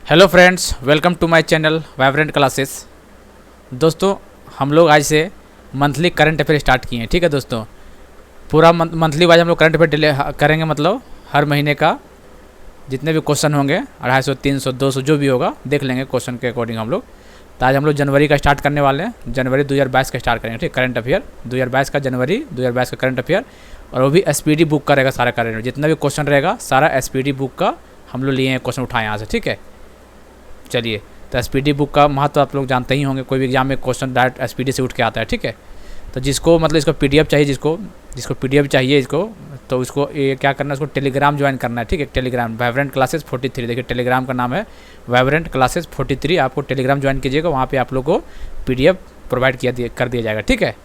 Hello friends, welcome to my channel vibrant classes. दोस्तों, हम लोग आज से मंथली करंट अफेयर स्टार्ट किए हैं। ठीक है दोस्तों, पूरा मंथली वाइज हम लोग करंट अफेयर डिले करेंगे। मतलब हर महीने का जितने भी क्वेश्चन होंगे 250, 300, 200 जो भी होगा देख लेंगे क्वेश्चन के अकॉर्डिंग हम लोग। तो आज हम लोग जनवरी का स्टार्ट करने वाले हैं। जनवरी 2022 का स्टार्ट करेंगे। ठीक, करंट अफेयर 2022 का, जनवरी 2022 का करंट अफेयर। और वो भी एसपीडी बुक का रहेगा सारा करंट, जितना भी क्वेश्चन रहेगा सारा एसपीडी बुक का हम लोग लिए हैं, क्वेश्चन उठाए यहाँ से। ठीक है, चलिए। तो एसपीडी बुक का महत्व आप लोग जानते ही होंगे, कोई भी एग्जाम में क्वेश्चन डायरेक्ट एसपीडी से उठ के आता है। ठीक है, तो जिसको मतलब इसको पीडीएफ चाहिए, जिसको पीडीएफ चाहिए इसको, तो उसको ये क्या करना है, उसको टेलीग्राम ज्वाइन करना है। ठीक है, टेलीग्राम वाइब्रेंट क्लासेस 43, देखिए टेलीग्राम का नाम है वाइब्रेंट क्लासेस 43। आपको टेलीग्राम ज्वाइन कीजिएगा, वहाँ पे आप लोग को पीडीएफ प्रोवाइड कर दिया जाएगा। ठीक है,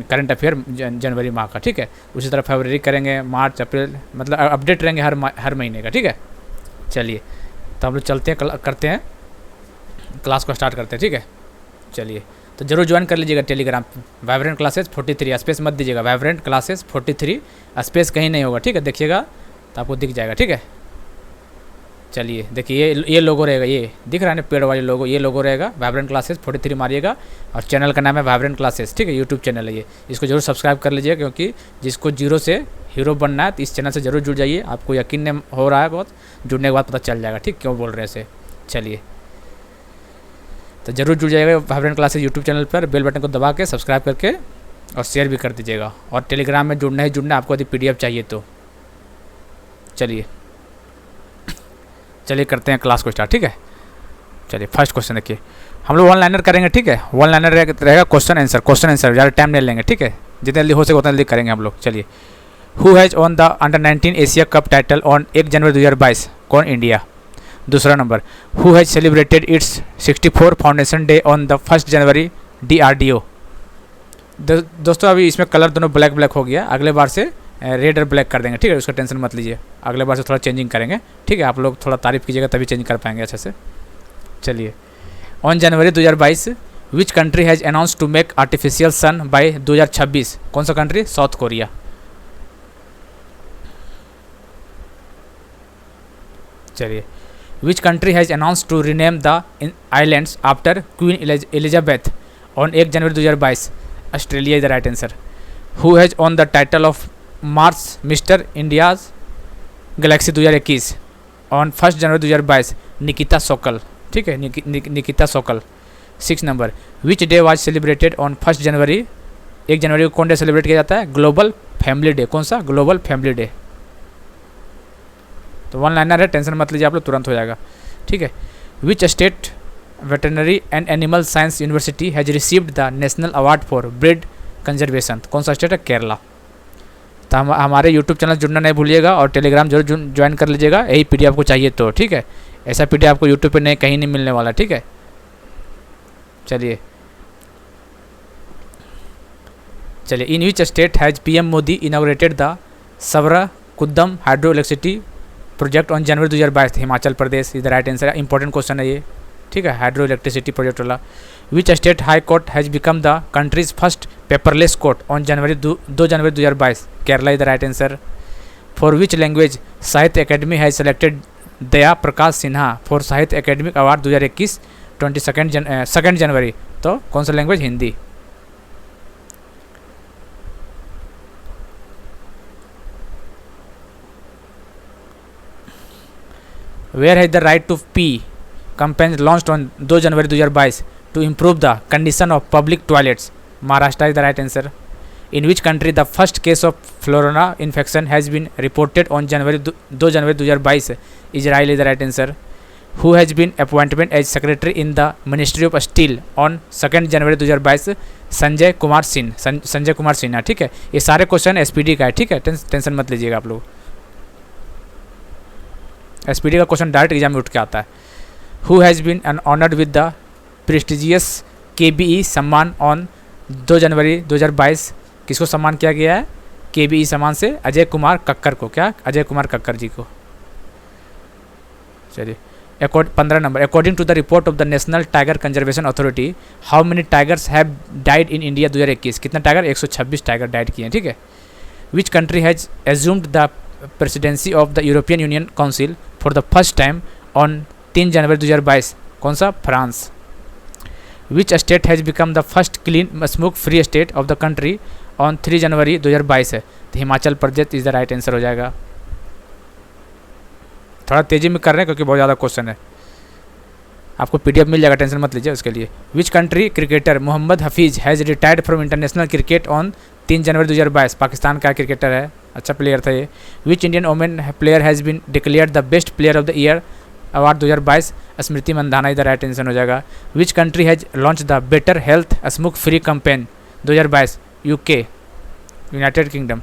करंट अफेयर जनवरी माह का। ठीक है, उसी तरह फरवरी करेंगे, मार्च, अप्रैल, मतलब अपडेट रहेंगे हर महीने का। ठीक है, चलिए तो हम लोग चलते हैं, करते हैं क्लास को स्टार्ट करते हैं। ठीक है, चलिए तो जरूर ज्वाइन कर लीजिएगा टेलीग्राम वाइब्रेंट क्लासेस 43, स्पेस मत दीजिएगा, वाइब्रेंट क्लासेस 43, स्पेस कहीं नहीं होगा। ठीक है, देखिएगा तो आपको दिख जाएगा। ठीक है, चलिए देखिए ये लोगो रहेगा, ये दिख रहा है ना पेड़ वाले लोगो, ये लोगो रहेगा। वाइब्रेंट क्लासेस 43 मारिएगा और चैनल का नाम है वाइब्रेंट क्लासेस। ठीक है, यूट्यूब चैनल है ये, इसको जरूर सब्सक्राइब कर लीजिएगा, क्योंकि जिसको जीरो से हीरो बनना है तो इस चैनल से जरूर जुड़ जाइए। आपको यकीन नहीं हो रहा है, बहुत जुड़ने के बाद पता चल जाएगा। ठीक, क्यों बोल रहे हैं इसे। चलिए तो जरूर जुड़ जाएगा वाइब्रेंट क्लासेस यूट्यूब चैनल पर, बेल बटन को दबा के सब्सक्राइब करके और शेयर भी कर दीजिएगा। और टेलीग्राम में जुड़ना ही जुड़ना, आपको यदि पीडीएफ चाहिए तो। चलिए करते हैं क्लास को स्टार्ट। ठीक है, चलिए फर्स्ट क्वेश्चन देखिए, हम लोग वन लाइनर करेंगे। ठीक है, वन लाइनर रहेगा, क्वेश्चन आंसर ज़्यादा टाइम नहीं लेंगे। ठीक है, जितने जल्दी हो सके उतना जल्दी करेंगे हम लोग। चलिए, who has on the under 19 Asia cup title on 1 January 2022? कौन? इंडिया। दूसरा number, who has celebrated it's 64 foundation day on the 1 January? DRDO। दोस्तों अभी इसमें कलर दोनों ब्लैक हो गया, अगले बार से रेड और ब्लैक कर देंगे। ठीक है, उसका टेंशन मत लीजिए, अगले बार से थोड़ा चेंजिंग करेंगे। ठीक है, आप लोग थोड़ा तारीफ कीजिएगा तभी चेंज कर पाएंगे अच्छे से। चलिए, on January 2022 which country has announce to make artificial sun by 2026? कौन सा कंट्री? South Korea. चलिए, which country has announce to rename the islands after Queen Elizabeth on 1 January 2022? Australia is the right answer. Who has on the title of Mars mister India's galaxy 2021 on 1 January 2022? Nikita Sokal. ठीक है, Nikita Sokal. 6 number, which day was celebrated on 1 जनवरी? 1 जनवरी को कौन day celebrate किया जाता है? Global family day. कौन सा? Global family day. तो वन लाइनर है, टेंशन मत लीजिए, आप लोग तुरंत हो जाएगा। ठीक है, which state veterinary and animal science university has received the national award for breed conservation? कौन सा स्टेट है? केरला। तो हमारे यूट्यूब चैनल जुड़ना नहीं भूलिएगा और टेलीग्राम जरूर ज्वाइन कर लीजिएगा, यही पीडीएफ आपको चाहिए तो। ठीक है, ऐसा पीडीएफ आपको यूट्यूब पे कहीं नहीं मिलने वाला। ठीक है, चलिए in which state has PM Modi inaugurated the Sawrakuddu hydro electricity project on January 2022? Himachal Pradesh is the right answer. Important question है ये। ठीक है, हाइड्रो इलेक्ट्रिसिटी प्रोजेक्ट वाला। Which state high court has become the countries first paperless court on 2 January 2022? Kerala is the right answer. For which language Sahitya Akademi has selected Daya Prakash Sinha for Sahitya academic award 2021 2 जनवरी? तो कौन सा language? Hindi. Where has the right to pee campaign launched on 2 January 2022 to improve the condition of public toilets? Maharashtra is the right answer. In which country the first case of florona infection has been reported on 2 January 2022? Israel is the right answer. Who has been appointed as secretary in the Ministry of Steel on 2 January 2022? Sanjay Kumar Sinha. ठीक है, ये सारे question SPD का है। ठीक है, tension मत लीजिएगा आप लोग, एसपीडी का क्वेश्चन डायरेक्ट एग्जाम में उठ के आता है। Who has been honored with the prestigious KBE सम्मान on 2 जनवरी 2022? किसको सम्मान किया गया है? KBE सम्मान से अजय कुमार कक्कर को। क्या? अजय कुमार कक्कर जी को। चलिए, 15 number, according to the report of the national tiger conservation authority how many tigers have died in India 2021? कितना टाइगर? 126 टाइगर डाइड किए हैं। ठीक है, which country has assumed the presidency of the European union council for the first time on 3 January 2022, कौन सा? France. Which state has become the first clean smoke free state of the country on 3 January 2022 है, तो Himachal Pradesh is the right answer हो जाएगा। थोड़ा तेजी में कर रहे हैं क्योंकि बहुत ज़्यादा क्वेश्चन है। आपको पीडीएफ मिल जाएगा, टेंशन मत लीजिए उसके लिए। Which country cricketer Mohammad Hafeez has retired from international cricket on 3 January 2022, Pakistan का क्रिकेटर है, अच्छा प्लेयर था ये। Which Indian women player has been declared the best player of the year award 2022, Smriti Mandhana इधर राइट आंसर हो जाएगा। Which country has launch the better health smoke free campaign 2022, UK, United Kingdom.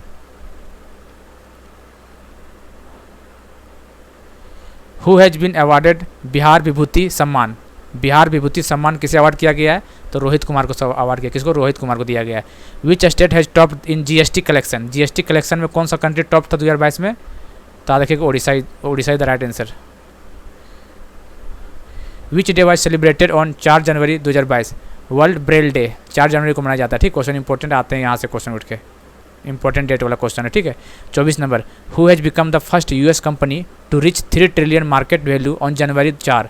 Who has been awarded Bihar Vibhuti Samman, Bihar Vibhuti सम्मान किसे award किया गया है? तो रोहित कुमार को अवार्ड किया, किसको? रोहित कुमार को दिया गया है। Which state has top in GST collection, GST collection में कौन सा कंट्री टॉप था 2022 में? तो आप देखिएगा Orissa is the right answer. Which day was celebrated on 4 January 2022, world Braille day 4 जनवरी को मनाया जाता है। ठीक, क्वेश्चन इंपॉर्टेंट आते हैं यहाँ से क्वेश्चन उठ के, इंपॉर्टेंट डेट वाला क्वेश्चन है। ठीक है, 24 number, who has become the first US company to reach 3 trillion market value on January 4,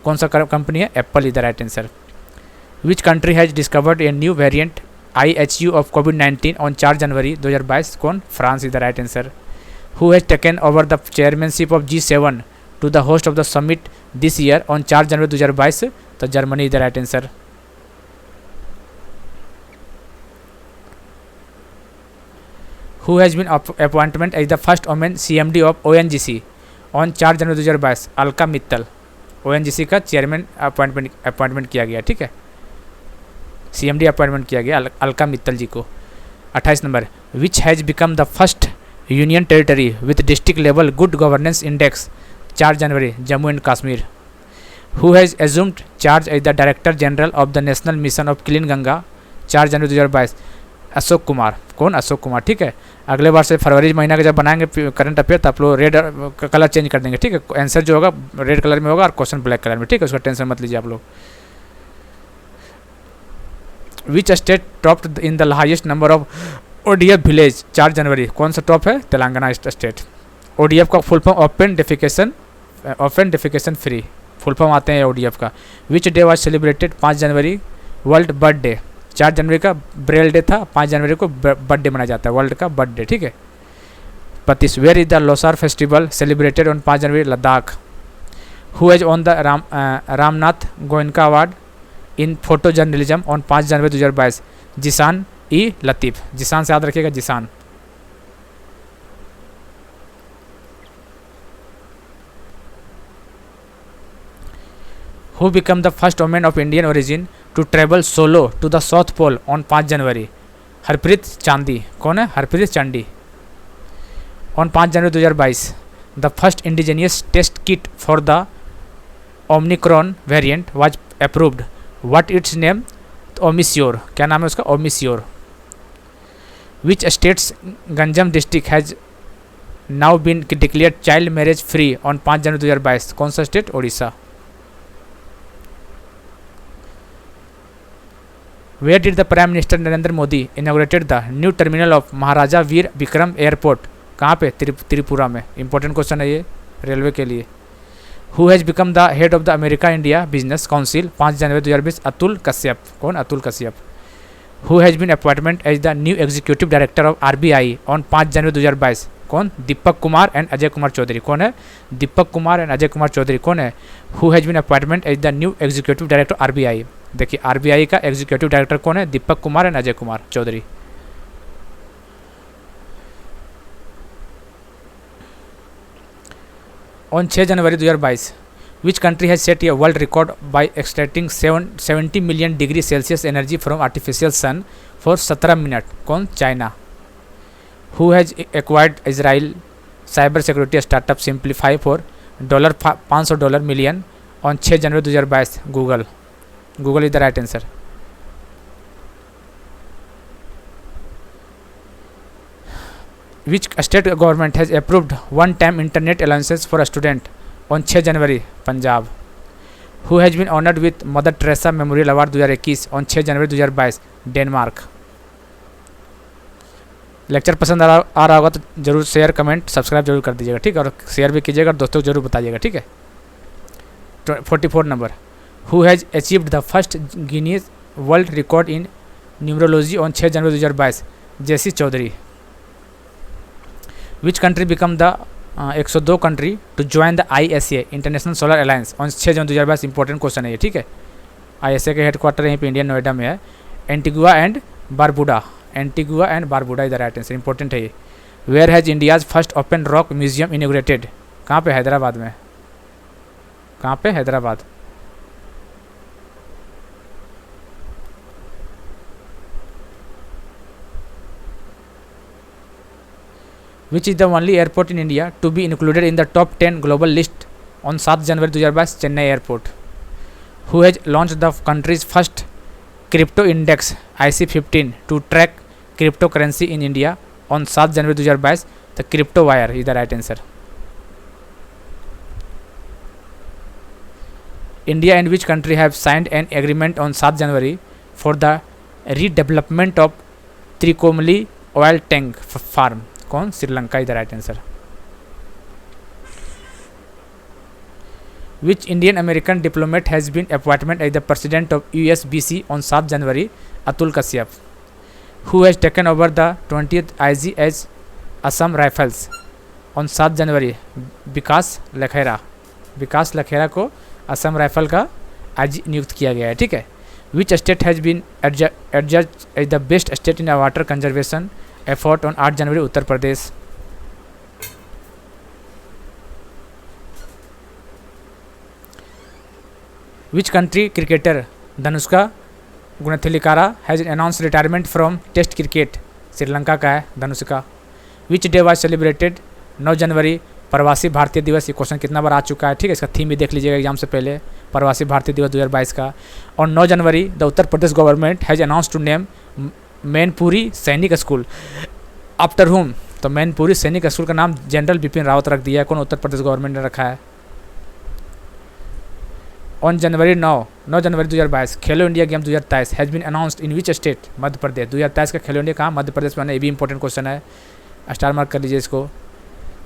कौन सा कंपनी है? Apple is the right answer. Which country has discovered a new variant IHU of कोविड-19 on 4 January 2022, कौन? France is the right answer. Who has taken over the chairmanship of G7 to the host of the summit this year on 4 January 2022, तो Germany is the right answer. Who has been appointment as the first woman CMD of ONGC on 4 January 2022, Alka Mittal, ONGC का chairman appointment किया गया। ठीक है, CMD appointment किया गया अलका मित्तल जी को। 28 number, which has become the first union territory with district level good governance index 4 January, Jammu and Kashmir. Who has assumed charge as the director general of the national mission of clean Ganga 4 January 2022, Ashok Kumar, कौन? अशोक कुमार। ठीक है, अगले बार से फरवरी महीना का जब बनाएंगे current affair तो आप लोग रेड कलर चेंज कर देंगे। ठीक है, आंसर जो होगा रेड कलर में होगा और क्वेश्चन ब्लैक कलर में। ठीक है, उसका टेंशन मत लीजिए आप लोग। Which state top in the highest number of ODF village 4 जनवरी, कौन सा टॉप है? तेलंगाना स्टेट। ODF का full form open defecation free full form आते हैं ODF का। विच day was celebrated 5 January, world birth day. 4 जनवरी का ब्रेल डे था, 5 जनवरी को बर्थडे मनाया जाता है, वर्ल्ड का बर्थडे। ठीक है, 25, where is the Losar festival celebrated on 5 January, Ladakh. Who has on the Ramnath Goenka award in photo journalism on 5 January 2022, Zishan E Latif, Zishan से याद रखिएगा, Zishan. Who become the first women of Indian origin to travel solo to the South Pole on 5 January, Harpreet Chandi, कौन है? Harpreet Chandi. On 5 January 2022, the first indigenous test kit for the omicron variant was approved, what its name? Omisure, क्या नाम है उसका? Omisure. Which states Ganjam district has now been declared child marriage free on 5 January 2022, कौन सा state? Odisha. Where did the Prime Minister Narendra Modi inaugurated the new terminal of Maharaja Vir Vikram airport, कहाँ पे? त्रिपुरा में। Important question है ये रेलवे के लिए। Who has become the head of the America India Business Council 5 जनवरी 2020, अतुल कश्यप, कौन? Atul Kashyap. Who has been appointed as the new executive director of RBI on 5 January 2022, कौन? दीपक Kumar and Ajay Kumar Chaudhary, कौन है? दीपक कुमार एंड अजय कुमार चौधरी, कौन है? Who has been appointed as the new executive director RBI, देखिए RBI का executive director कौन है? Deepak Kumar and Ajay Kumar Chaudhary. On 6 January 2022, which country has set a world record by extracting 70 million degree Celsius energy from artificial sun for 17 minute, कौन? China. Who has acquired Israel cyber security startup Siemplify for $500 million on 6 January 2022, Google. Google is the right answer. Which state government has approved one time internet allowances for student on 6 January, Punjab. Who has been honoured with Mother Teresa memorial award 2021 on 6 January 2022, Denmark. Lecture पसंद आ रहा होगा तो जरूर share, comment, subscribe जरूर कर दीजिएगा। ठीक है, और शेयर भी कीजिएगा, दोस्तों को जरूर बताइएगा। ठीक है। 44 number, who has achieved the first Guinness world record in numerology on 6 January 2022, JC Chaudhary. Which country become the 102 country to join the ISA international solar alliance on 6 January 2022, important question है ये, ठीक है। ISA के headquarter यहीं पे Indian Noida में है। Antigua and Barbuda, Antigua and Barbuda is the right answer, important है ये। Where has India's first open rock museum inaugurated, कहाँ पे? हैदराबाद में। कहाँ पे? Hyderabad. Which is the only airport in India to be included in the top 10 global list on 7 January 2022, Chennai airport. Who has launch the countries first crypto index IC15 to track crypto currency in India on 7 January 2022, the Crypto Wire is the right answer. India and which country have signed an agreement on 7 January for the redevelopment of Trincomalee oil tank farm, कौन? Sri Lanka is the right answer. Which Indian American diplomat has been appointment as the president of USBC on 7 January, Atul Keshap. Who has taken over the 20th IG as Assam Rifles on 7 January, Vikas Lakhera. Vikas Lakhera को Assam rifle का IG नियुक्त किया गया है, ठीक है। Which state has been एडजज as the best state in water conservation effort on 8 January, Uttar Pradesh. Which country cricketer Dhanushka Gunathilaka has announce retirement from test cricket, Sri Lanka का है Dhanushka. Which day was celebrated 9 January, Pravasi Bharatiya दिवस। ये क्वेश्चन कितना बार आ चुका है, ठीक है। इसका थीम भी देख लीजिएगा एग्जाम से पहले, प्रवासी भारतीय दिवस 2022 का। और 9 January the Uttar Pradesh government has announce to name Mainpuri Sainik school after हुम, तो मैनपुरी सैनिक स्कूल का नाम जनरल बिपिन रावत रख दिया है। कौन? उत्तर प्रदेश गवर्नमेंट ने रखा है। On January 9 January 2022 Khelo India game 2023 has been announced in which state, Madhya Pradesh. 2023 का खेलो इंडिया कहाँ? मध्य प्रदेश में। ये भी इंपॉर्टेंट क्वेश्चन है, स्टार मार्क कर लीजिए इसको।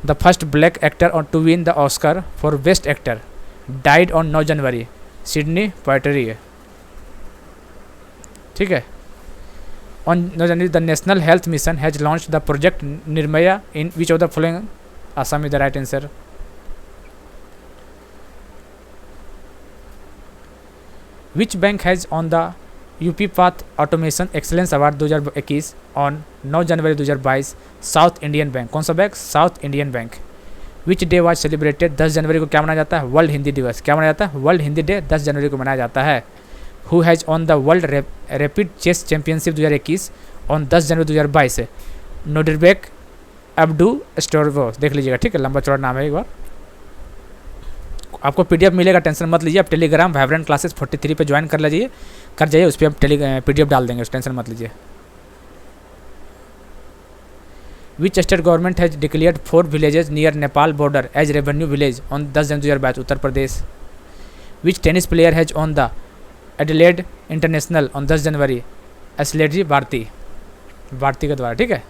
The first black actor on to win the Oscar for best actor died on 9 January, Sidney Poitier है, ठीक है। On 9 January the national health mission has launch the project Nirmaya in which of the following, Assam is the right answer. Which bank has on the UiPath automation excellence award 2021 on 9 January 2022, south Indian bank. कौन सा bank? South Indian bank. Which day was celebrated, 10 जनवरी को क्या मनाया जाता है? World Hindi दिवस। क्या मनाया जाता है? वर्ल्ड हिंदी डे 10 जनवरी को मनाया जाता है। Who has on the world rapid chess championship 2021 on 10 January 2022, Nodirbek Abdusattorov. देख लीजिएगा, ठीक है, लंबा चौड़ा नाम है। एक बार आपको PDF मिलेगा, टेंशन मत लीजिए। आप टेलीग्राम वाइब्रेंट क्लासेस 43 पे ज्वाइन कर जाइए, उस पर आप PDF डाल देंगे, टेंशन मत लीजिए। Which state government has declared 4 villages near Nepal border as revenue village on 10 January 2022, Uttar Pradesh. Which tennis player has on the Adelaide international on 10 January, एस्लेडी भारती के द्वारा, ठीक है।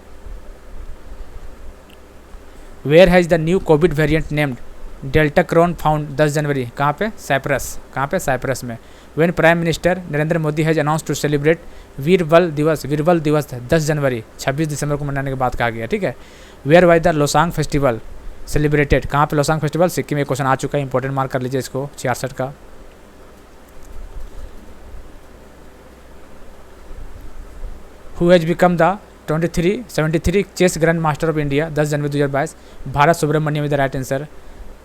Where has the new covid variant named delta cron found 10 January, कहाँ पे? Cyprus. कहाँ पे? Cyprus में। When prime minister Narendra Modi has announce to celebrate Veer Bal दिवस 10 जनवरी, 26 दिसंबर को मनाने की बात कहा गया, ठीक है। Where why the Losang festival celebrated, कहाँ पे लोसांग फेस्टिवल? सिक्किम में क्वेश्चन आ चुका है, इंपॉर्टेंट मार्क कर लीजिए इसको, 66 का। Who has become the 73 chess grand master of India 10 January 2022, Bharat Subramaniam is the right answer.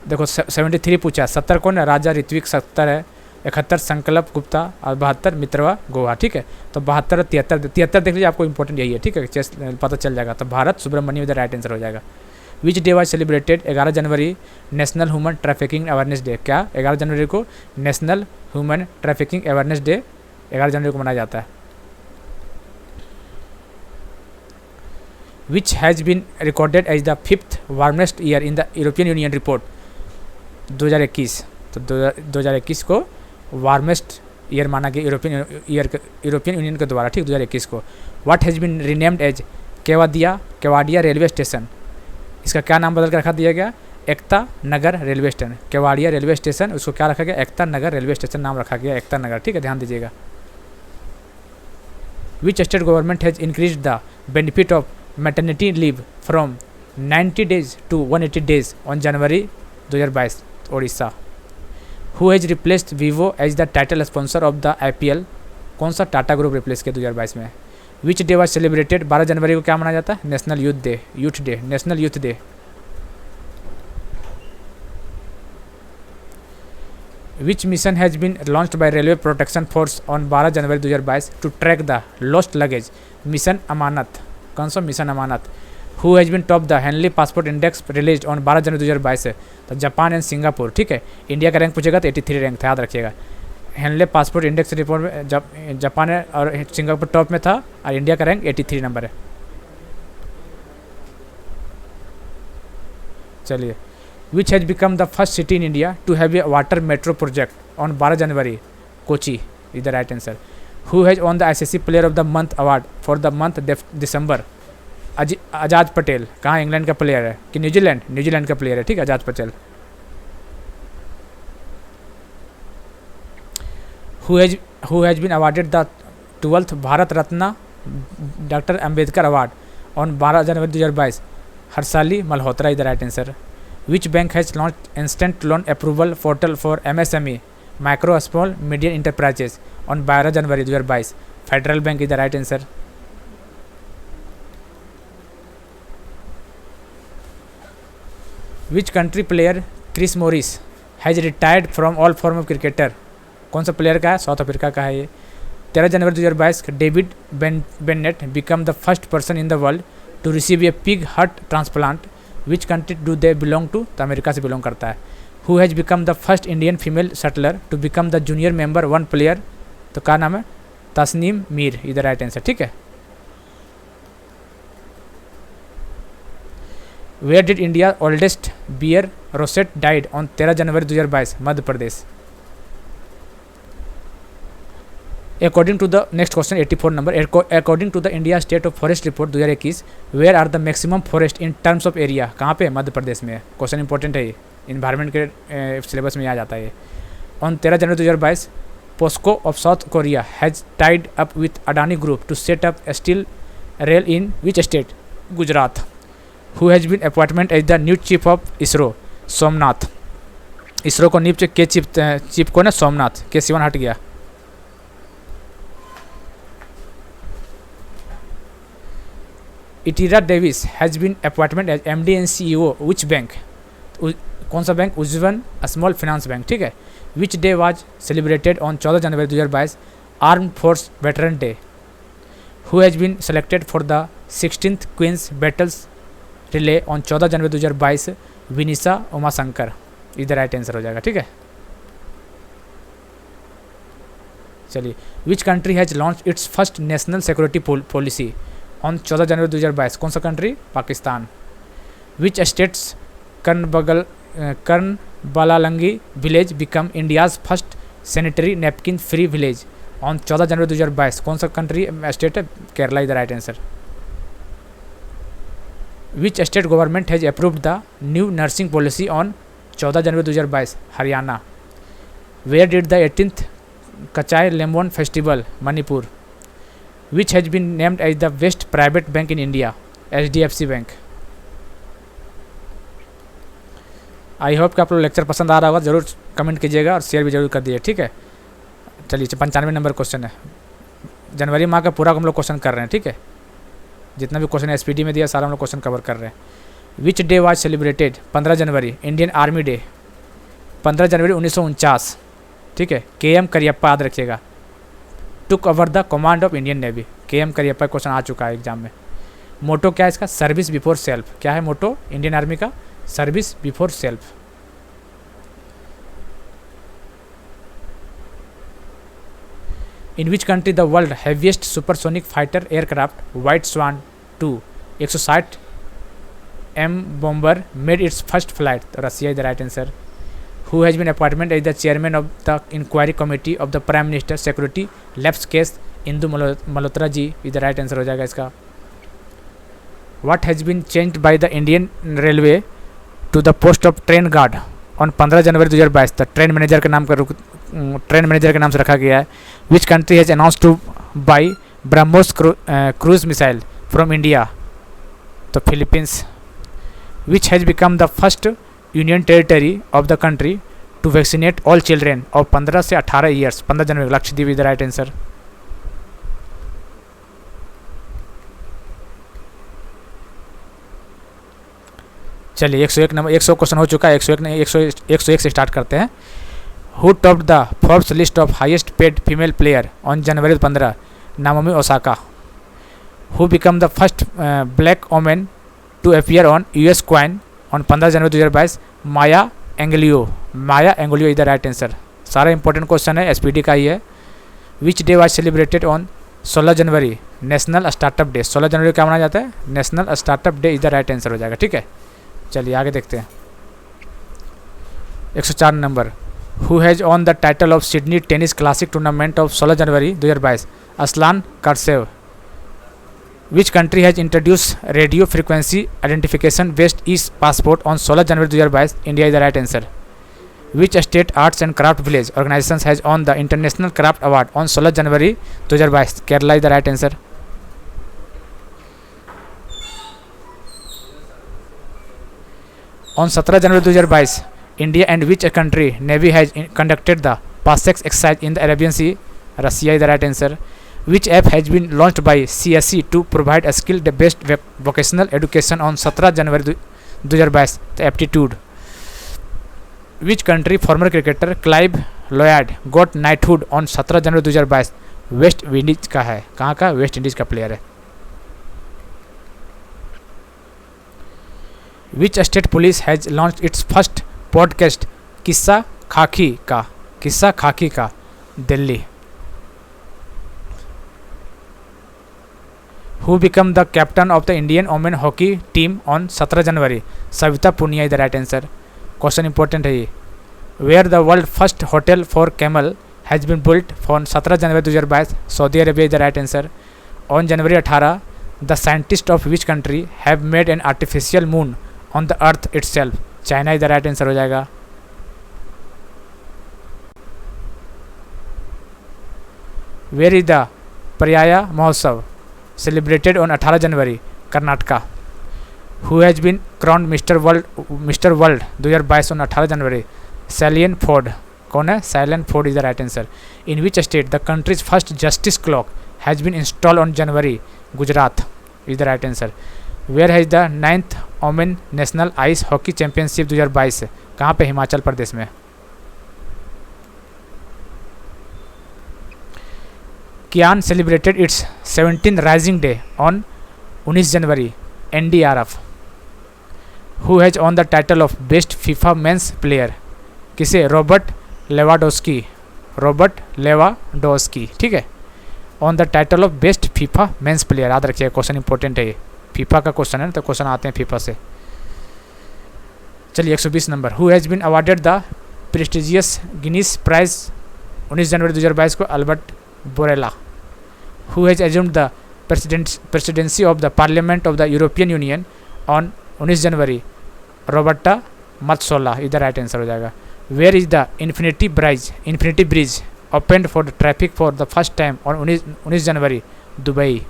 देखो 73 पूछा, 70 कौन है? राजा ऋत्विक 70 है, 71 संकल्प गुप्ता और 72 मित्रवा गोहा, ठीक है। तो 72 और 73 देख लीजिए, आपको इंपॉर्टेंट यही है, ठीक है, चेस पता चल जाएगा। तो Bharat Subramaniam is the right answer हो जाएगा। Which day was celebrated, 11 January national human trafficking awareness day. क्या? 11 जनवरी को national human trafficking awareness day 11 जनवरी को मनाया जाता है। Which has been recorded as the 5th warmest year in the European union report 2021, तो 2021 को वार्मेस्ट ईयर माना गया यूरोपियन यूनियन के द्वारा, ठीक, 2021 को। What has been renamed as Kevadia railway station, इसका क्या नाम बदल कर रखा दिया गया? Ekta Nagar railway station, Kevadia railway station, उसको क्या रखा गया, एकता नगर रेलवे स्टेशन नाम रखा गया, एकता नगर, ठीक है, ध्यान दीजिएगा। Which state government has increase the benefit of maternity leave from 90 days to 180 days on January 2022, Odisha. Who has replaced Vivo as the title sponsor of the IPL, कौन सा टाटा ग्रुप रिप्लेस किया 2022 में। विच डे वाज सेलिब्रेटेड, 12 जनवरी को क्या मनाया जाता है, national youth day, national youth day. Which mission has been launched by railway protection force on 12 January 2022 to track the lost luggage, mission Amanat, कौन सा mission Amanat. Who has been top the Henley passport index release on 12 January 2022 है, तो Japan and Singapore, ठीक है। India का rank पूछेगा तो 83 rank था, याद रखिएगा। हेनले पासपोर्ट इंडेक्स रिपोर्ट में जापान और सिंगापुर टॉप में था और इंडिया का रैंक 83 नंबर है। चलिए, which has become the first city in India to have a water metro project on 12 January, Kochi, is the right answer. Who has on the ICC player of the month award for the month December, Ajaz Patel, कहाँ, England का player है कि New Zealand का player है, ठीक है, Ajaz Patel. Who has been awarded the 12th Bharat Ratna doctor Ambedkar award on 12 January 2022, Harshali Malhotra, is the right answer. Which bank has launch instant loan approval portal for MSME micro small medium enterprises on 12 January 2022, federal bank, is the right answer. Which country player Chris Morris has retired from all form of cricketer, कौन सा player का है, south Africa का है ये। 13 January 2022 David Bennett become the first person in the world to receive a pig heart transplant, which country do they belong to, तो America से belong करता है। Who has become the first Indian female shuttler to become the junior member 1 player, तो क्या नाम है, Tasnim Mir, is the right answer, ठीक है। Where did India oldest bear Rosette died on 13 January 2022, Madhya Pradesh. According to the next question 84 number, according to the India state of forest report 2021, where are the maximum forest in terms of area, कहाँ पे, मध्य प्रदेश में है। Question important है ये, environment के syllabus में आ जाता है ये। On 13 January 2022 POSCO of South Korea has tied up with Adani group to set up steel rail in which state, Gujarat. Who has been appointment as the new chief of ISRO, Somnath. ISRO को new के chief को ना सोमनाथ, के सिवन हट गया। Ittira Davis has been appointment as MD and CEO which bank, कौन सा bank, Ujjivan small finance bank, ठीक है। Which day was celebrated on 14 January 2022, arm force veteran day. Who has been selected for the 16th queen's baton relay on 14 January 2022, Vinisha Umashankar, इधर right answer हो जाएगा, ठीक है। चलिए, which country has launch its first national security policy on 14 January 2022, कौन सा country, Pakistan. Which states Kumbalangi village become India's first sanitary napkin free village on 14 January 2022, कौन सा कंट्री स्टेट है, Kerala, is the right answer. Which state government has approved the new nursing policy on 14 January 2022, Haryana. Where did the 18th Kachai lemon festival, Manipur. Which has been named as the best private bank in India, HDFC bank. I hope कि आप लोग lecture पसंद आ रहा होगा, जरूर comment कीजिएगा और शेयर भी जरूर कर दीजिए, ठीक है। चलिए, 95 नंबर क्वेश्चन है, जनवरी माह का पूरा हम लोग क्वेश्चन कर रहे हैं, ठीक है। जितना भी क्वेश्चन SPD में दिया सारा हम लोग क्वेश्चन कवर कर रहे हैं। Which day was celebrated, 15 January Indian army day, 15 January 1949, ठीक है। KM करियप्पा, याद रखिएगा, took over the command of Indian navy, KM Cariappa question आ चुका है एग्जाम में। मोटो क्या है इसका, सर्विस बिफोर सेल्फ, क्या है मोटो इंडियन आर्मी का, service before self. In which country the world heaviest supersonic fighter aircraft white swan 2 160 M bomber made its first flight, Russia, is the right answer. Who has been appointment as the chairman of the inquiry committee of the prime minister security lapse case, Indu Malhotra ji, is the right answer हो जाएगा इसका। What has been changed by the Indian railway to the post of train guard on 15 January 2022। The train manager के नाम train manager के नाम से रखा गया है। Which country has announce to buy BrahMos cruise missile from India? तो Philippines. Which has become the first union territory of the country to vaccinate all children of 15 से 18 years? 15 January. Lakshadweep is the right answer. चलिए 101 number 100 question हो चुका है। 101 से start करते हैं। Who topped the Forbes list of highest paid female player on January 15? Naomi Osaka. Who become the first black women to appear on US coin on 15 January 2022? Maya Angelou. Maya Angelou is the right answer. सारा important question है, SPD का ही है। Which day was celebrated on 16 January? National startup day. 16 जनवरी को क्या मनाया जाता है? National startup day is the right answer हो जाएगा। ठीक है, चलिए आगे देखते हैं। 104 number. Who has on the title of Sydney tennis classic tournament of 16 January 2022? Aslan Karatsev. Which country has introduce radio frequency identification based east passport on 16 January 2022? India is the right answer. Which state arts and craft village organization has on the international craft award on 16 January 2022? Kerala is the right answer. On 17 January 2022, India and which country Navy has conducted the PASEX exercise in the Arabian Sea? Russia is the right answer. Which app has been launched by CSE to provide a skill-based vocational education on 17 January 2022? The aptitude. Which country former cricketer Clive Lloyd got knighthood on 17 January 2022? West Indies का है। कहाँ का? West Indies का player है। Which state police has launch its first podcast? Kissa Khaki Ka. Kissa Khaki Ka, Delhi. Who become the captain of the Indian women hockey team on 17 January? Savita Punia is the right answer. Question important है ये। Where the world first hotel for camel has been built for 17 January 2022? Saudi Arabia is the right answer. On January 18 the scientist of which country have made an artificial moon on the earth itself? China is the right answer हो जाएगा। Where is the Paryaya Mahotsav celebrated on 18 January? Karnataka. Who has been crowned mister world 2022 on 18 January? Sailian Ford. कौन है? Sailian Ford is the right answer. In which state the countries first justice clock has been install on January? Gujarat is the right answer. Where has the 9th women national ice hockey championship 2022? कहाँ पे? हिमाचल प्रदेश में। कियान celebrated its 17th rising day on 19 January? NDRF. Who has on the title of best FIFA men's player? किसे? Robert Lewandowski. Robert Lewandowski. ठीक है, on the title of best FIFA men's player. याद रखिए, question important है ये। FIFA का question है ना, तो क्वेश्चन आते हैं फीफा से। चलिए 120 number. Who has been awarded the prestigious Genesis prize 19 January 2022 को? Albert Bourla. Who has assumed the presidency of the parliament of the European Union on 19 January? Roberta Metsola is the right answer हो जाएगा। Where is the infinity bridge opened for the traffic for the first time on 19 January? Dubai.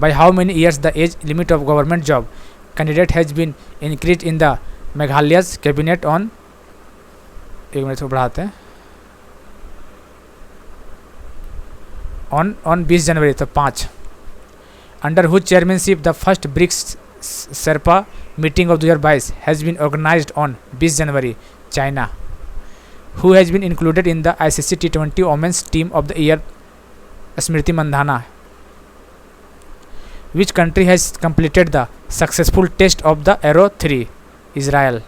By how many years the age limit of government job candidate has been increased in the Meghalaya's cabinet on? एक minute को बढ़ाते हैं। on 20 January, तो 5। Under whose chairmanship the first BRICS sherpa meeting of 2022 has been organised on 20 January? China. Who has been included in the ICC T20 women's team of the year? Smriti Mandhana. Which country has completed the successful test of the Arrow 3? Israel.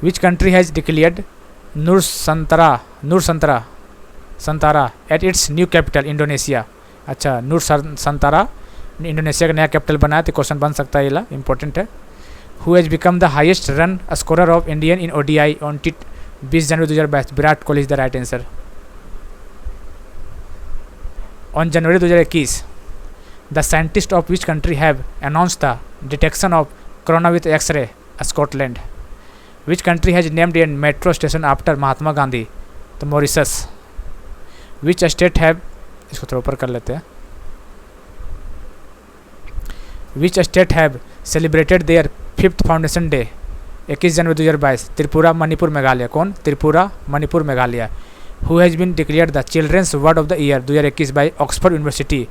Which country has declared Nusantara at its new capital Indonesia? अच्छा, Nusantara Indonesia का नया capital बनाया, तो question बन सकता है, ये important है। Who has become the highest run scorer of Indian in ODI on 20 January 2022? Virat Kohli is the right answer. On January 2021 the scientist of which country have announce the detection of corona with X ray Scotland. Which country has named an metro station after Mahatma Gandhi, तो Mauritius. Which state have, इसको थोड़ा ऊपर कर लेते हैं, which state have celebrated their 5th foundation day 21 January 2022, Tripura, Manipur, Meghalaya. कौन? Tripura, Manipur, Meghalaya. Who has been declared the children's word of the year 2021 by Oxford university,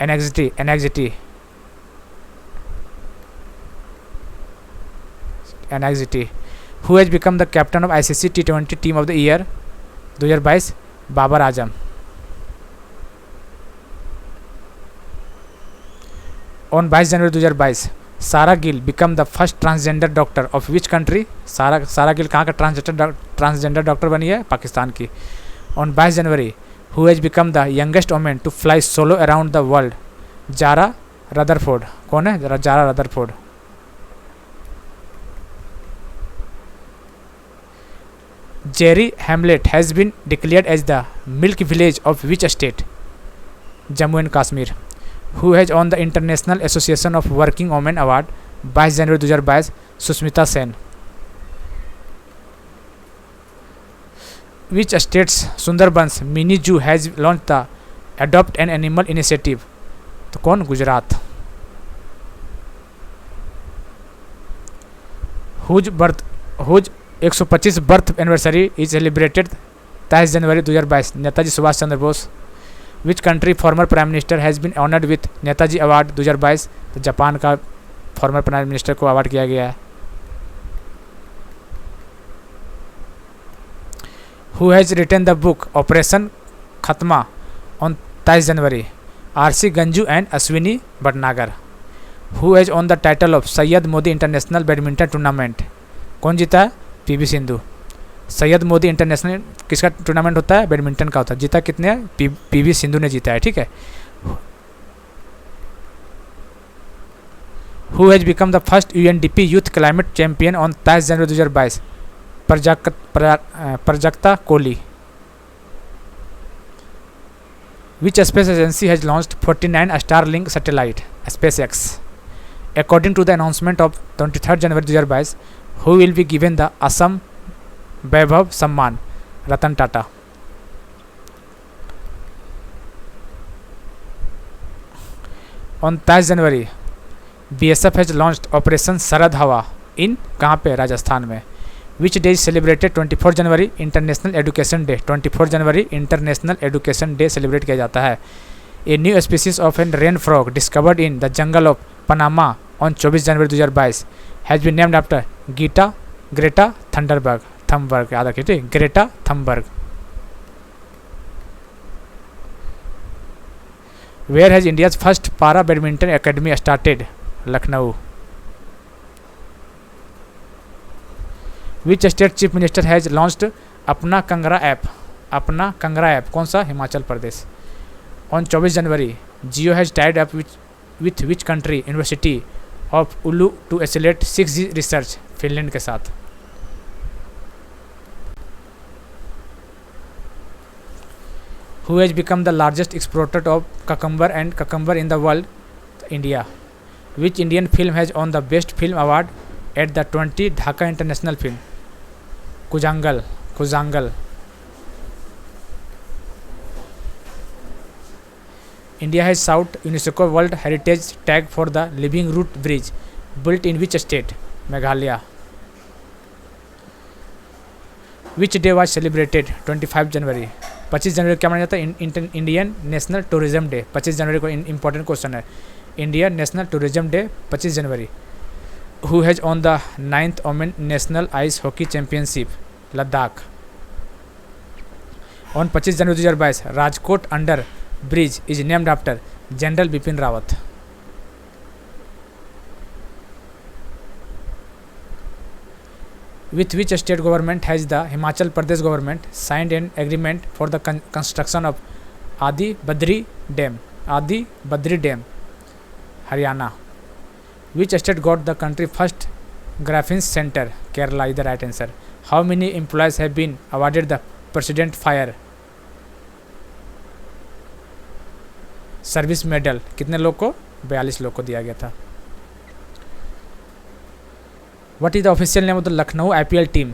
anxiety. Who has become the captain of ICC T20 team of the year 2022, Babar Azam. On 22 January 2022, Sara Gill become the first transgender doctor of which country. Sara Gill कहाँ का transgender doctor बनी है? पाकिस्तान की। On 22 January, who has become the youngest women to fly solo around the world, Zara Rutherford. कौन है? Zara Rutherford. Jerri hamlet has been declared as the milk village of which state, Jammu and Kashmir. Who has on the international association of working women award 22 January 2022, Sushmita Sen. Which states Sundarbans mini zoo has launch the adopt an animal initiative, तो कौन? Gujarat. Whose 125 birth anniversary is celebrated 23 January 2022, Netaji Subhash Chandra Bose. Which country former prime minister has been honoured with Netaji award 2022, तो Japan का former prime minister को award किया गया है। Who has written the book operation Khatma on 23 January, RC Ganjoo and Ashwini Bhatnagar. Who has on the title of Syed Modi international badminton tournament, कौन जीता है? PV Sindhu. Syed Modi international किसका टूर्नामेंट होता है? बैडमिंटन का होता है। जीता कितने है? PV सिंधु ने जीता है, ठीक है। Who has become the first UNDP youth climate champion on 23 January 2022, Prajakta Kohli. Which space agency has launched 49 Starlink satellite, SpaceX। According to the announcement of 23 January 2022, who will be given the Assam Vaibhav Samman, Ratan Tata। On 23 January, BSF has launched Operation Sarad Hawa in कहाँ पे? राजस्थान में। Which day is celebrated 24 January International Education Day, 24 January International Education Day celebrate किया जाता है। A new species of an rain frog discovered in the jungle of Panama on 24 January 2022 has been named after Greta Thunberg, याद रखिए, Greta Thunberg. Where has India's first para badminton academy started, Lucknow. Which state chief minister has launched Apna Kangra app, कौन सा? Himachal Pradesh. On 24 January, Jio has tied up with which country university of Oulu to accelerate 6G research, Finland के साथ। Who has become the largest exporter of cucumber in the world? India. Which Indian film has won the Best Film Award at the 20 Dhaka International Film? Kuzangal. India has sought UNESCO World Heritage Tag for the Living Root Bridge, built in which state? Meghalaya. Which day was celebrated 25 जनवरी? 25 जनवरी क्या माना जाता है? Indian national tourism day. 25 जनवरी को important question है। Indian national tourism day 25 January. Who has on the 9th women national ice hockey championship, Ladakh. On 25 January 2022, Rajkot under bridge is named after general Bipin Rawat. With which state government has the Himachal Pradesh government signed an agreement for the construction of Adi Badri Dam, Haryana? Which state got the country first graphene center? Kerala is the right answer. How many employees have been awarded the President Fire? Service medal कितने लोग को? 42 लोग को दिया गया था। What is the official name of the Lucknow IPL team?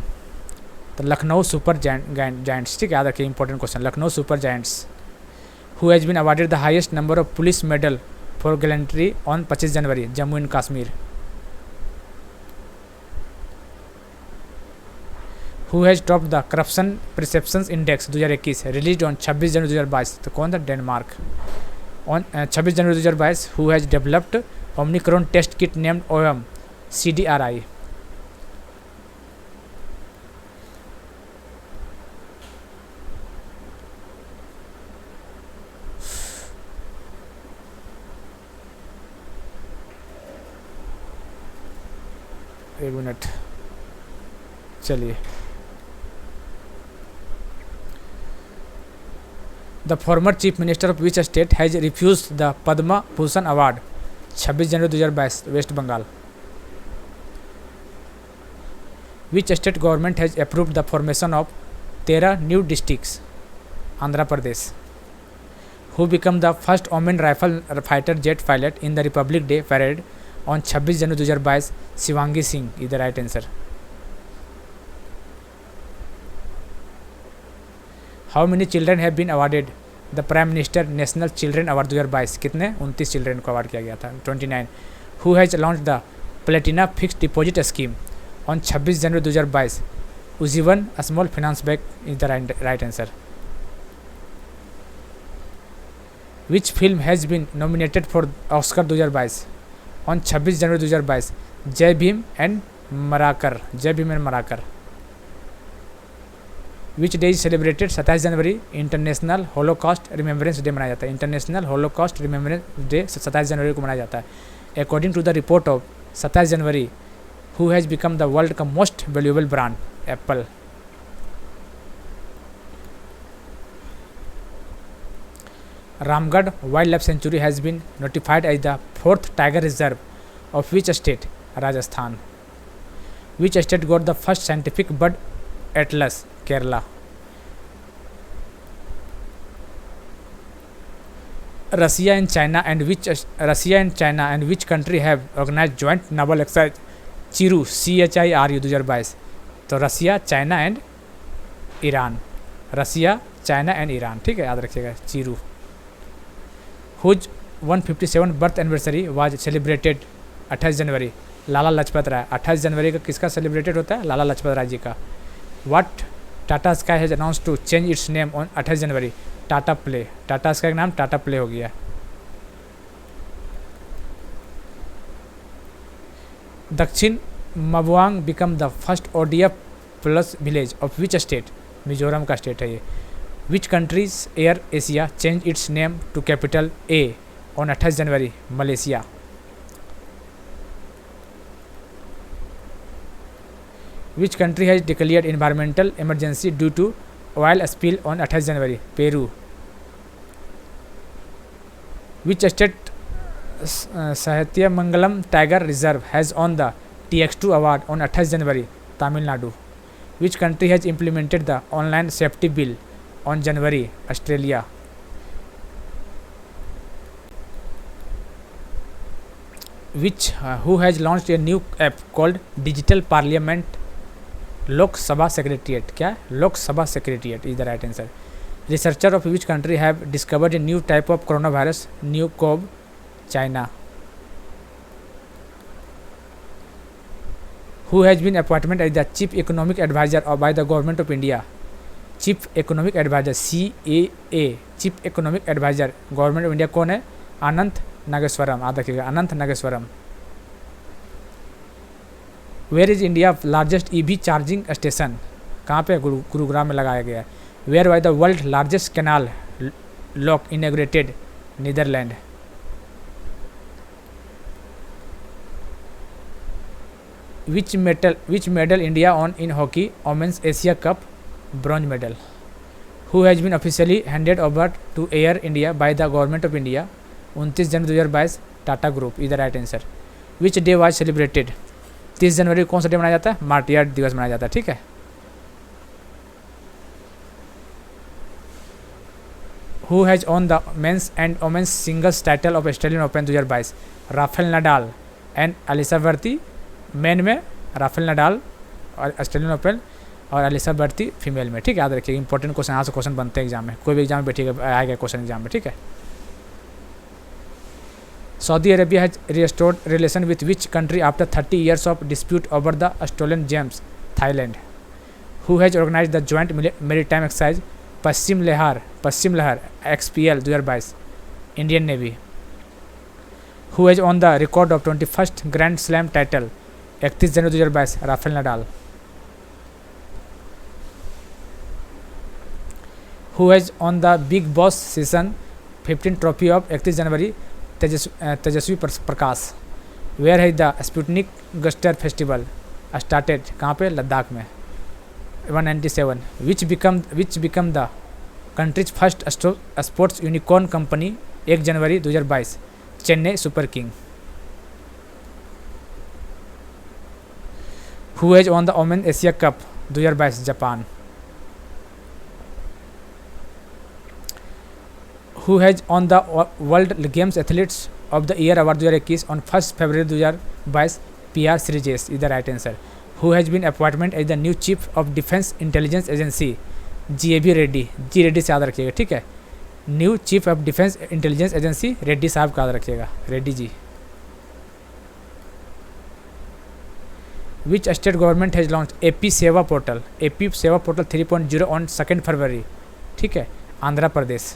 तो Lucknow super giants, ठीक है, याद रखिए, important question, Lucknow super giants. Who has been awarded the highest number of police medal for gallantry on 25 January? Jammu and Kashmir. Who has top the corruption perception index 2021 release on 26 January 2022? तो कौन था? Denmark. On 26 January 2022 who has developed omicron test kit named OM CDRI? एक minute, चलिए। The former chief minister of which state has refuse the Padma Bhushan award? 26 January 2022 West Bengal. Which state government has approved the formation of 13 new districts? Andhra Pradesh. Who become the first women Rafale fighter jet pilot in the republic day parade on 26 January 2022? Shivangi Singh is the right answer. How many children have been awarded the prime minister national children award 2022? कितने? 29 children को award किया गया था। 29। Who has launch the platina fixed deposit scheme on 26 January 2022? Ujjivan small finance bank is the right answer. Which film has been nominated for Oscar 2022? On 26 January 2022 Jai Bhim and Marakkar, Jai Bhim and Marakkar. Which day is celebrated 27 January? International holocaust remembrance day मनाया जाता है। International holocaust remembrance day 27 जनवरी को मनाया जाता है। According to the report of 27 January who has become the world का most valuable brand? Apple. Ramgarh wild life sanctuary has been notified as the 4th tiger reserve of which state? Rajasthan. Which state got the first scientific bird atlas? Kerala. Russia and China and which country have organized joint naval exercise चिरू CHIRU 2022? तो Russia, China and Iran, Russia, China and Iran, ठीक है, याद रखिएगा, चिरू। Whose 157 birth anniversary was celebrated 28 January? Lala Lajpat Rai. 28 जनवरी का किसका सेलिब्रेटेड होता है? लाला लाजपत राय जी का। What Tata Sky has announce to change its name on 28 January? Tata Play, Tata Sky का नाम टाटा प्ले हो गया। Dakshin Mabwang become the first ODF plus village of which state? Mizoram का स्टेट है ये। Which countries Air Asia change its name to capital A on 28 January? Malaysia. Which country has declared environmental emergency due to oil spill on 28 January? Peru. Which state Sathyamangalam tiger reserve has on the TX2 award on 28 January? Tamil Nadu. Which country has implemented the online safety bill on January? Australia. Which who has launched a new app called digital parliament? Lok Sabha secretariat, क्या? Lok Sabha secretariat is the right answer. Researcher of which country have discovered a new type of corona virus? New cov, China. Who has been appointment as the chief economic adviser bye the government of India? Chief economic adviser CAA, chief economic adviser government of India कौन है? अनंत नागेश्वरम, याद रखिएगा, Anant Nageswaran. Where is India largest EV charging station? कहाँ पे? गुरुग्राम में लगाया गया है। Where was the world largest canal lock inaugurated? Netherland. Which medal India won in hockey women's Asia cup? Bronze medal. Who has been officially handed over to Air India by the government of India? 29 January 2022 Tata group is the right answer. Which day was celebrated? 30 जनवरी कौन सा day मनाया जाता है? Martyr दिवस मनाया जाता है, ठीक है। Who has on the men's and women's singles title of Australian open 2022? Rafael Nadal and अलीसा बर्ती मेन में, राफेल नडाल और ऑस्ट्रेलियन ओपन, और अलीसा बर्ती फीमेल में। ठीक है, याद रखिए, इंपॉर्टेंट क्वेश्चन, यहाँ से क्वेश्चन बनते हैं एग्जाम में, कोई भी एग्जाम में बैठिएगा आएगा क्वेश्चन एग्जाम में। ठीक है, Saudi Arabia has restored relation with which country after 30 years of dispute over the stolen gems? Thailand. Who has organise the joint maritime exercise Paschim Lehar XPL 2022? Indian navy. Who has on the record of 21st grand slam title 31 January 2022? Rafael Nadal. Who has on the Bigg Boss season 15 trophy of 31 January? Tejasswi Prakash. Where has the Spituk Gustor festival started? कहाँ पे? लद्दाख में। 197 which become the countries first sports unicorn company 1 January 2022? Chennai super king. Who has on the women Asia cup 2022? Japan. Who has on the world games athletes of the year award 2021 on 1 February 2022? PR Sreejesh is the right answer. Who has been appointment as the new chief of defence intelligence agency? GAB Reddy. G Reddy से याद रखिएगा। ठीक है, new chief of defence intelligence agency Reddy साहब का याद रखिएगा, Reddy ji. Which state government has launch AP Seva portal? AP Seva portal 3.0 on 2 February? ठीक है, आंध्र प्रदेश।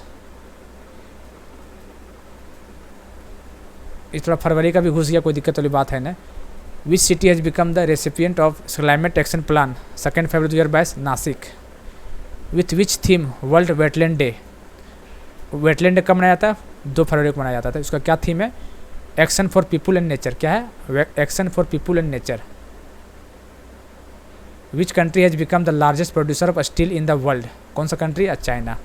इस थोड़ा फरवरी का भी घुस गया, कोई दिक्कत वाली बात है ना। Which city has become the recipient of climate action plan 2 February 2022? Nashik. With which theme world wetland day? Wetland day कब मनाया जाता है? 2 फरवरी को मनाया जाता था। उसका क्या थीम है? Action for people and nature. क्या है? Action for people and nature. Which country has become the largest producer of steel in the world? कौन सा कंट्री? चाइना।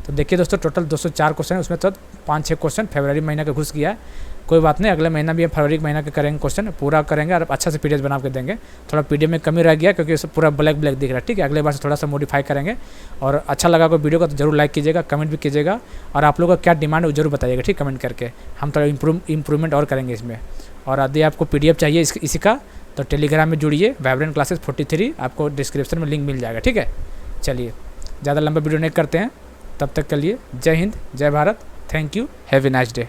तो देखिए दोस्तों, टोटल 204 क्वेश्चन है, उसमें तो 5-6 क्वेश्चन फरवरी महीना का घुस गया है। कोई बात नहीं, अगले महीना भी हम फरवरी महीना के करेंगे, क्वेश्चन पूरा करेंगे और अच्छा से PDF बना के देंगे। थोड़ा PDF में कमी रह गया क्योंकि पूरा ब्लैक दिख रहा है। ठीक है, अगले बार से थोड़ा सा मॉडिफाई करेंगे। और अच्छा लगा कोई वीडियो का तो जरूर लाइक कीजिएगा, कमेंट भी कीजिएगा, और आप लोगों का क्या डिमांड है वो जरूर बताइएगा। ठीक, कमेंट करके हम थोड़ा इंप्रूवमेंट और करेंगे इसमें। और यदि आपको PDF चाहिए इसी का तो टेलीग्राम में जुड़िए, वाइब्रेंट क्लासेस 43, आपको डिस्क्रिप्शन में लिंक मिल जाएगा। ठीक है, चलिए ज़्यादा लंबा वीडियो नहीं करते हैं, तब तक के लिए जय हिंद, जय Bharat, thank you, have a nice day.